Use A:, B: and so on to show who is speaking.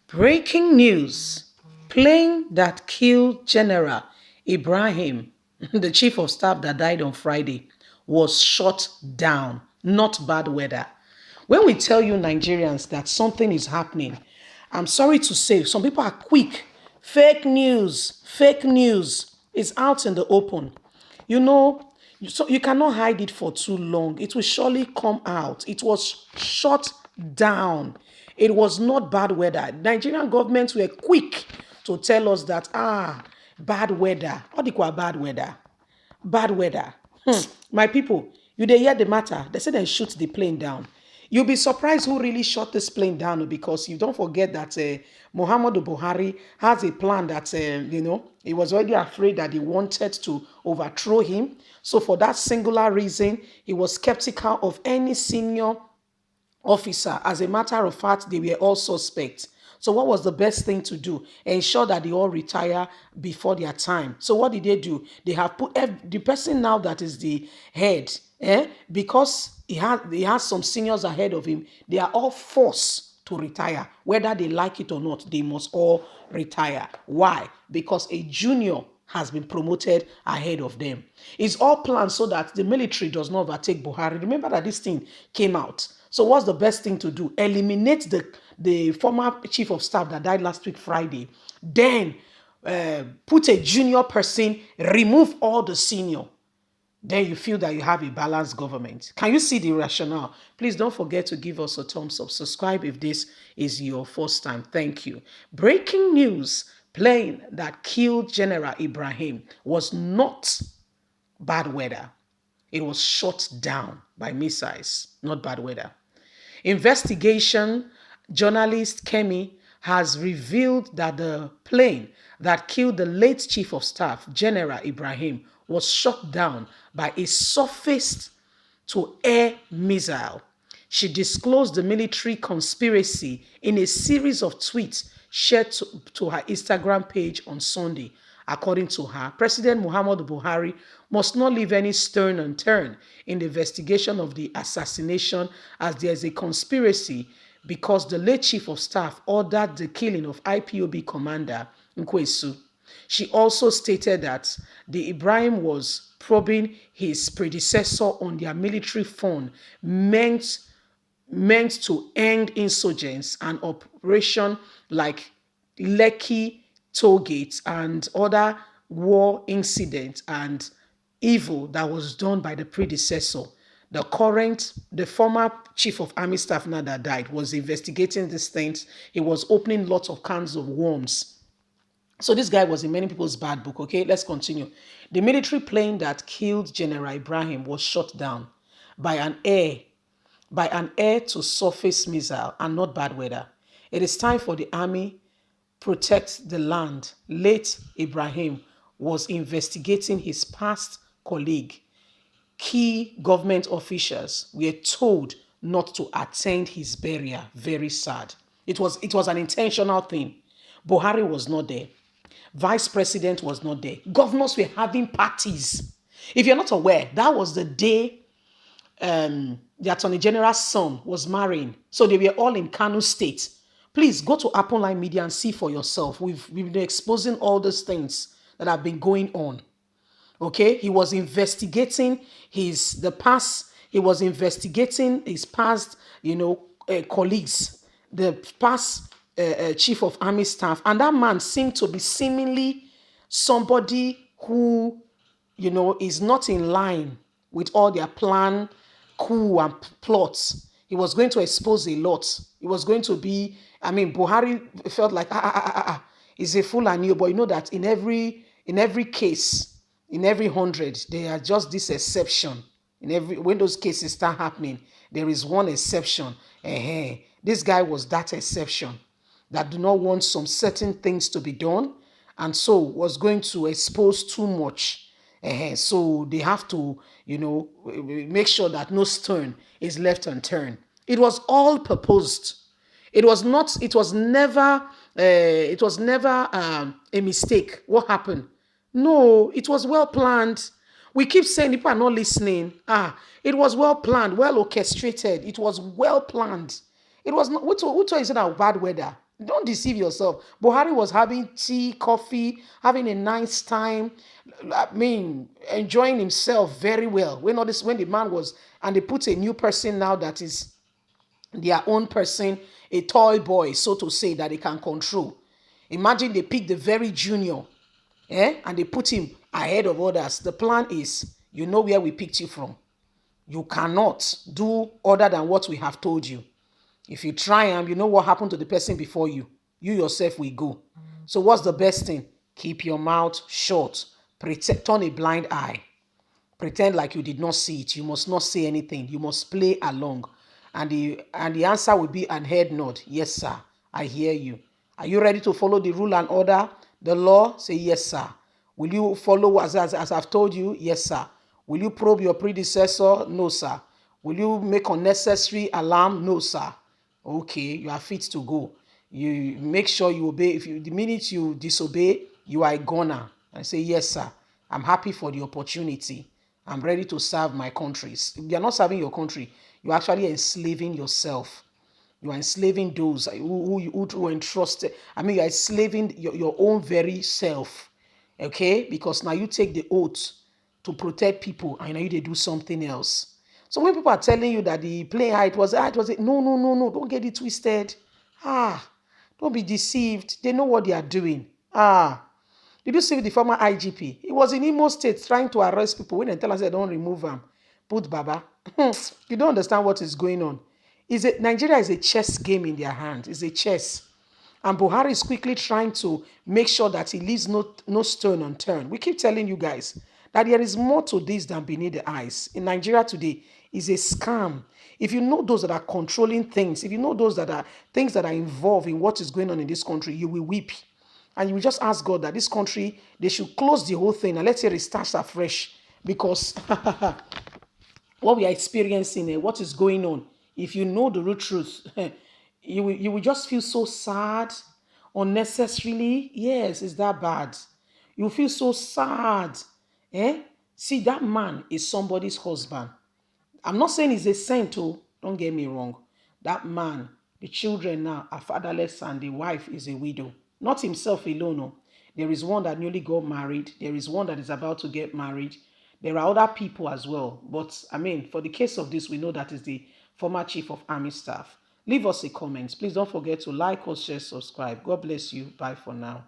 A: Breaking news. Plane that killed General Ibrahim, the chief of staff that died on Friday, was shot down. Not bad weather. When we tell you Nigerians that something is happening, I'm sorry to say, some people are quick. Fake news is out in the open. You know, so you cannot hide it for too long. It will surely come out. It was shut down. It was not bad weather. Nigerian governments were quick to tell us that, bad weather. What do you call bad weather? Bad weather. My people, you dey hear the matter. They say they shoot the plane down. You'll be surprised who really shot this plane down because you don't forget that Muhammadu Buhari has a plan that, he was already afraid that he wanted to overthrow him. So for that singular reason, he was skeptical of any senior officer. As a matter of fact, they were all suspects. So what was the best thing to do? Ensure that they all retire before their time. So what did they do? They have put the person now that is the head, because he has some seniors ahead of him. They are all forced to retire, whether they like it or not. They must all retire. Why? Because a junior has been promoted ahead of them. It's all planned so that the military does not overtake Buhari. Remember that this thing came out. So what's the best thing to do? Eliminate the former chief of staff that died last week, Friday. Then put a junior person, remove all the senior. Then you feel that you have a balanced government. Can you see the rationale? Please don't forget to give us a thumbs up. Subscribe if this is your first time. Thank you. Breaking news. Plane that killed General Ibrahim was not bad weather. It was shot down by missiles, not bad weather. Investigation journalist Kemi has revealed that the plane that killed the late chief of staff, General Ibrahim, was shot down by a surface to air missile. She disclosed the military conspiracy in a series of tweets shared to her Instagram page on Sunday. According to her, President Muhammadu Buhari must not leave any stone unturned in the investigation of the assassination, as there is a conspiracy because the late chief of staff ordered the killing of IPOB commander Nkwesu. She also stated that the Ibrahim was probing his predecessor on their military fund meant to end insurgents and operation like Lekki toll gates and other war incidents and evil that was done by the predecessor. The former chief of army staff now that died was investigating these things. He was opening lots of cans of worms. So this guy was in many people's bad book. Okay, let's continue. The military plane that killed General Ibrahim was shot down by an air to surface missile and not bad weather. It is time for the army protect the land. Late Ibrahim was investigating his past colleague. Key government officials were told not to attend his burial. Very sad. It was an intentional thing. Buhari was not there. Vice President was not there. Governors were having parties. If you're not aware, that was the day the Attorney General's son was marrying. So they were all in Kano State. Please go to Apple Line Media and see for yourself. We've been exposing all those things that have been going on. Okay, he was investigating He was investigating his past, colleagues, the past chief of army staff, and that man seemed to be seemingly somebody who, is not in line with all their plan, coup, and plots. He was going to expose a lot. It was going to be, Buhari felt like, he's a fool and you, but you know that in every case, in every 100, there are just this exception. When those cases start happening, there is one exception. This guy was that exception that do not want some certain things to be done, and so was going to expose too much. So they have to, make sure that no stone is left unturned. It was all proposed. It was not. It was never. It was never a mistake. What happened? No, it was well planned. We keep saying people are not listening. It was well planned, well orchestrated. It was well planned. It was not. Who told you that bad weather? Don't deceive yourself. Buhari was having tea, coffee, having a nice time. I mean, enjoying himself very well. When the man was, and they put a new person now that is their own person, a toy boy, so to say, that they can control. Imagine they pick the very junior, and they put him ahead of others. The plan is, you know where we picked you from. You cannot do other than what we have told you. If you try and you know what happened to the person before you, you yourself will go. So what's the best thing? Keep your mouth shut. Turn a blind eye. Pretend like you did not see it. You must not say anything. You must play along. And the answer will be an head nod. Yes, sir. I hear you. Are you ready to follow the rule and order? The law? Say yes, sir. Will you follow as I've told you? Yes, sir. Will you probe your predecessor? No, sir. Will you make unnecessary alarm? No, sir. Okay, you are fit to go. You make sure you obey. The minute you disobey, you are a goner. I say, yes, sir. I'm happy for the opportunity. I'm ready to serve my countries. If you're not serving your country, you're actually enslaving yourself. You are enslaving those who entrusted. I mean, you're enslaving your own very self. Okay? Because now you take the oath to protect people and now you they do something else. So when people are telling you that the plane height was no, no, no, no, don't get it twisted. Don't be deceived. They know what they are doing. Did you see the former IGP? He was in Imo State trying to arrest people. When they tell us they don't remove him, put Baba. You don't understand what is going on. Nigeria is a chess game in their hand. It's a chess. And Buhari is quickly trying to make sure that he leaves no stone unturned. We keep telling you guys that there is more to this than beneath the eyes. In Nigeria today, is a scam. If you know those that are controlling things, if you know those that are things that are involved in what is going on in this country, you will weep. And you will just ask God that this country, they should close the whole thing and let's say restart afresh. Because what we are experiencing and what is going on, if you know the real truth, you will just feel so sad unnecessarily. Yes, it's that bad. You feel so sad. See, that man is somebody's husband. I'm not saying he's a saint, oh, don't get me wrong. That man, the children now are fatherless and the wife is a widow. Not himself alone. Oh. There is one that newly got married. There is one that is about to get married. There are other people as well. But I mean, for the case of this, we know that is the former chief of army staff. Leave us a comment. Please don't forget to like, or share, subscribe. God bless you. Bye for now.